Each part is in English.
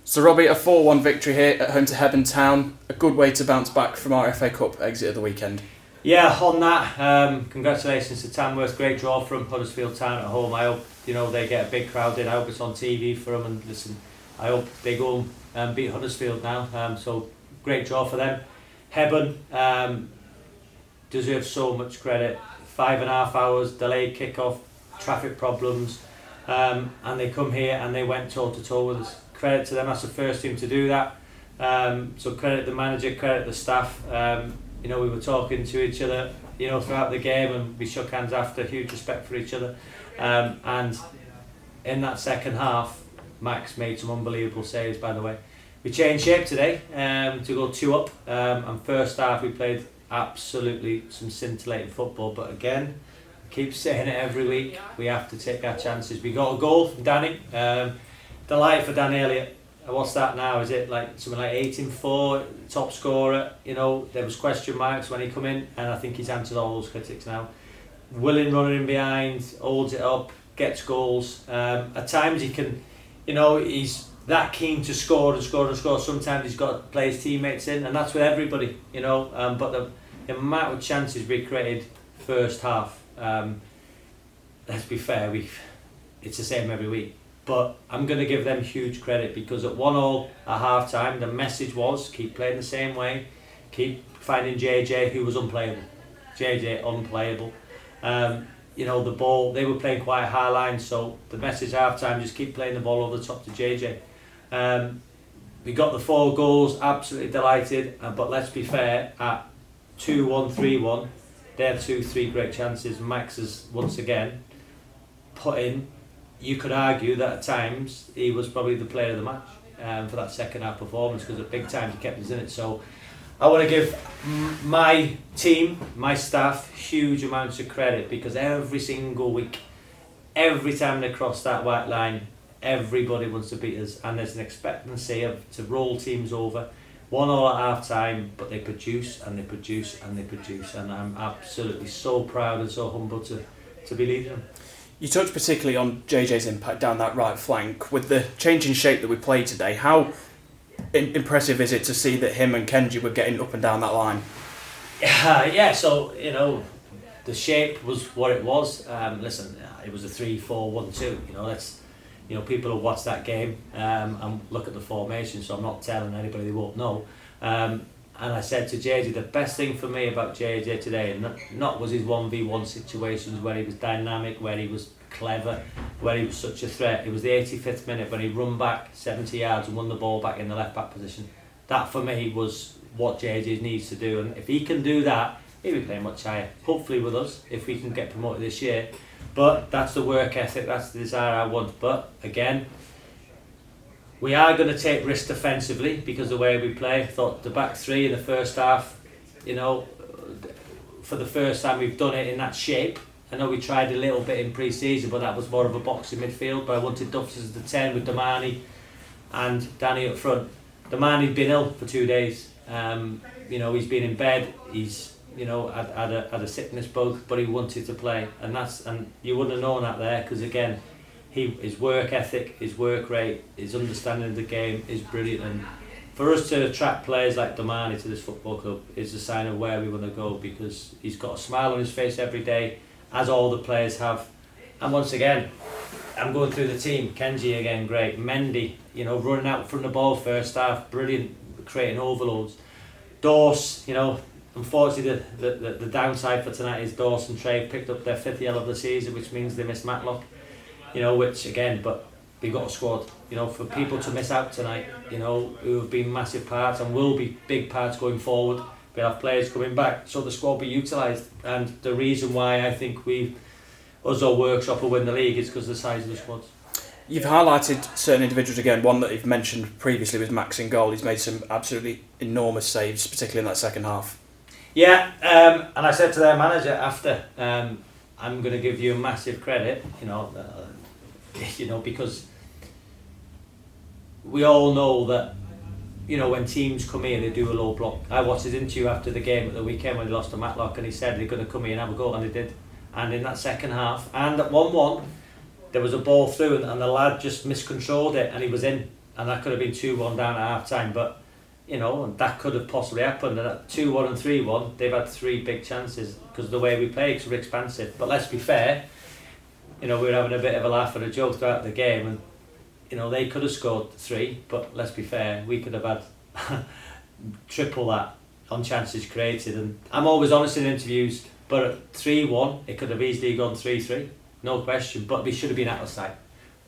So Robbie, a 4-1 victory here at home to Hebburn Town. A good way to bounce back from our FA Cup exit of the weekend. Yeah, on that, congratulations to Tamworth. Great draw from Huddersfield Town at home. I hope they get a big crowd in. I hope it's on TV for them. And listen, I hope they go and beat Huddersfield now. So great draw for them. Hebburn deserve so much credit. 5.5 hours delayed kick-off, traffic problems, and they come here and they went toe to toe with us. Credit to them. That's the first team to do that. So credit the manager, credit the staff. We were talking to each other, throughout the game, and we shook hands after. Huge respect for each other. And in that second half, Max made some unbelievable saves. By the way, we changed shape today to go 2 up. And first half we played absolutely some scintillating football. But again, I keep saying it every week. We have to take our chances. We got a goal from Danny. Delight for Dan Elliott. What's that now? Is it like something like 18-4, top scorer? There was question marks when he come in, and I think he's answered all those critics now. Willing running in behind, holds it up, gets goals. At times he can, he's that keen to score and score and score. Sometimes he's got to play his teammates in, and that's with everybody, But the amount of chances we created first half, let's be fair, it's the same every week. But I'm going to give them huge credit, because at 1-1 at half time, the message was keep playing the same way, keep finding JJ, who was unplayable. JJ unplayable. The ball, they were playing quite a high line, so the message at half time, just keep playing the ball over the top to JJ. We got the 4 goals, absolutely delighted, but let's be fair, at 2-1, 3-1, they're 2-3 great chances. Max has once again put in. You could argue that at times he was probably the player of the match for that second half performance, because at big times he kept us in it. So I want to give my team, my staff, huge amounts of credit, because every single week, every time they cross that white line, everybody wants to beat us, and there's an expectancy to roll teams over. 1-1 at half time, but they produce and they produce and they produce, and I'm absolutely so proud and so humbled to be leading them. You touched particularly on JJ's impact down that right flank. With the change in shape that we played today, how impressive is it to see that him and Kenji were getting up and down that line? Yeah, so, the shape was what it was. Listen, it was a 3-4-1-2. People will watch that game and look at the formation, so I'm not telling anybody they won't know. And I said to JJ, the best thing for me about JJ today, not was his 1v1 situations where he was dynamic, where he was clever, where he was such a threat. It was the 85th minute when he run back 70 yards and won the ball back in the left back position. That for me was what JJ needs to do, and if he can do that, he'll be playing much higher, hopefully with us, if we can get promoted this year. But that's the work ethic, that's the desire I want. But again, we are going to take risks defensively because of the way we play. I thought the back three in the first half, for the first time we've done it in that shape. I know we tried a little bit in pre-season, but that was more of a boxing midfield. But I wanted Duffs as the 10 with Damani and Danny up front. Damani'd been ill for 2 days. He's been in bed. He's had a sickness bug, but he wanted to play, and you wouldn't have known that there, because again, his work ethic, his work rate, his understanding of the game is brilliant. And for us to attract players like Damani to this football club is a sign of where we want to go, because he's got a smile on his face every day, as all the players have. And once again, I'm going through the team. Kenji again, great. Mendy, running out from the ball first half, brilliant, creating overloads. Dorse, unfortunately the downside for tonight is Dorse and Trey picked up their 5th yellow of the season, which means they missed Matlock. Which again, but we've got a squad, for people to miss out tonight, who have been massive parts and will be big parts going forward. We have players coming back, so the squad will be utilised. And the reason why I think us or Workshop will win the league is because of the size of the squad. You've highlighted certain individuals again. One that you've mentioned previously was Max in goal. He's made some absolutely enormous saves, particularly in that second half. Yeah, and I said to their manager after, I'm going to give you a massive credit, because we all know that, when teams come here, they do a low block. I watched his interview after the game at the weekend when they lost to Matlock, and he said they're going to come here and have a go, and they did. And in that second half, and at 1-1, there was a ball through, and the lad just miscontrolled it, and he was in. and that could have been 2-1 down at half time, but you know, and that could have possibly happened. And at 2-1 and 3-1, they've had 3 big chances because of the way we play, because we're expansive. But let's be fair, you know, we were having a bit of a laugh and a joke throughout the game, and you know, they could have scored 3, but let's be fair, we could have had triple that on chances created. And I'm always honest in interviews, but at 3-1, it could have easily gone 3-3, no question, but we should have been out of sight.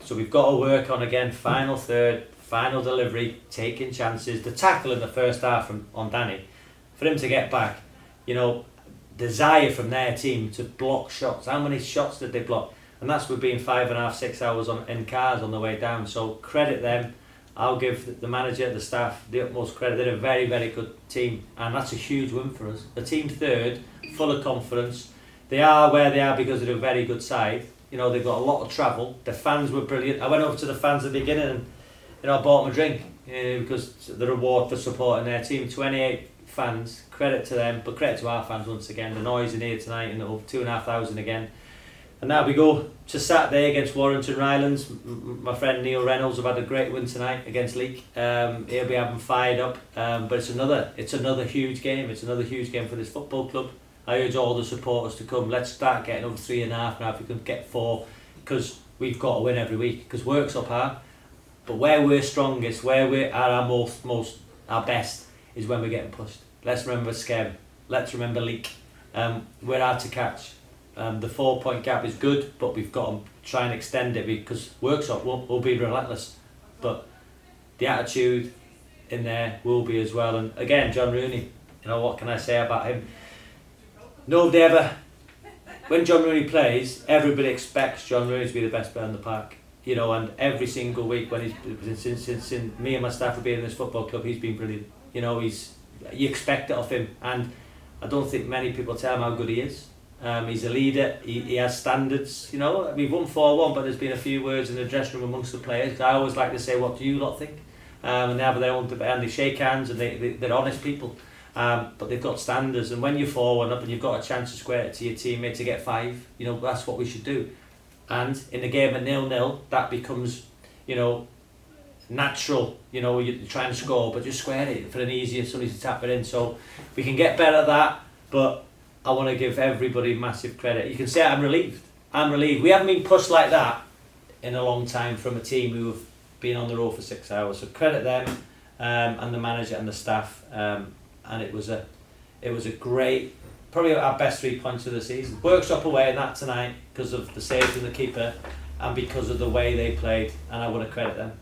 So we've got to work on, again, final third, final delivery, taking chances, the tackle in the first half on Danny, for him to get back, you know, desire from their team to block shots. How many shots did they block? And that's with being 5.5, 6 hours in cars on the way down. So credit them. I'll give the manager, the staff, the utmost credit. They're a very, very good team, and that's a huge win for us. The team third, full of confidence. They are where they are because they're a very good side. You know, they've got a lot of travel. The fans were brilliant. I went over to the fans at the beginning and, you know, I bought them a drink because the reward for supporting their team. 28 fans, credit to them, but credit to our fans once again. The noise in here tonight, and over 2,500 again. And now we go to Saturday against Warrington Rylands. My friend Neil Reynolds have had a great win tonight against Leek. He'll be having fired up. But it's another huge game. It's another huge game for this football club. I urge all the supporters to come. Let's start getting over 3.5 now if we can get 4, because we've got to win every week, because work's up hard. But where we're strongest, where we're at our our best, is when we're getting pushed. Let's remember Skem. Let's remember Leek. We're hard to catch. The 4-point gap is good, but we've got to try and extend it, because Worksop will be relentless. But the attitude in there will be as well. And again, John Rooney, you know, what can I say about him? Nobody ever, when John Rooney plays, everybody expects John Rooney to be the best player in the park. You know, and every single week when since me and my staff have been in this football club, he's been brilliant. You know, you expect it of him, and I don't think many people tell him how good he is. He's a leader, he has standards. You know, we've won 4-1, but there's been a few words in the dressing room amongst the players. I always like to say, what do you lot think? And they have their own debate, and they shake hands, and they're honest people. But they've got standards, and when you're 4-1 up and you've got a chance to square it to your teammate to get 5, you know, that's what we should do. And in the game at 0-0, that becomes, you know, natural. You know, you're trying to score, but just square it for an easier, somebody to tap it in. So we can get better at that, but I want to give everybody massive credit. You can say I'm relieved. I'm relieved. We haven't been pushed like that in a long time from a team who have been on the road for 6 hours. So credit them, and the manager and the staff. And it was a great, probably our best 3 points of the season. Workshop away in that tonight because of the saves and the keeper, and because of the way they played, and I want to credit them.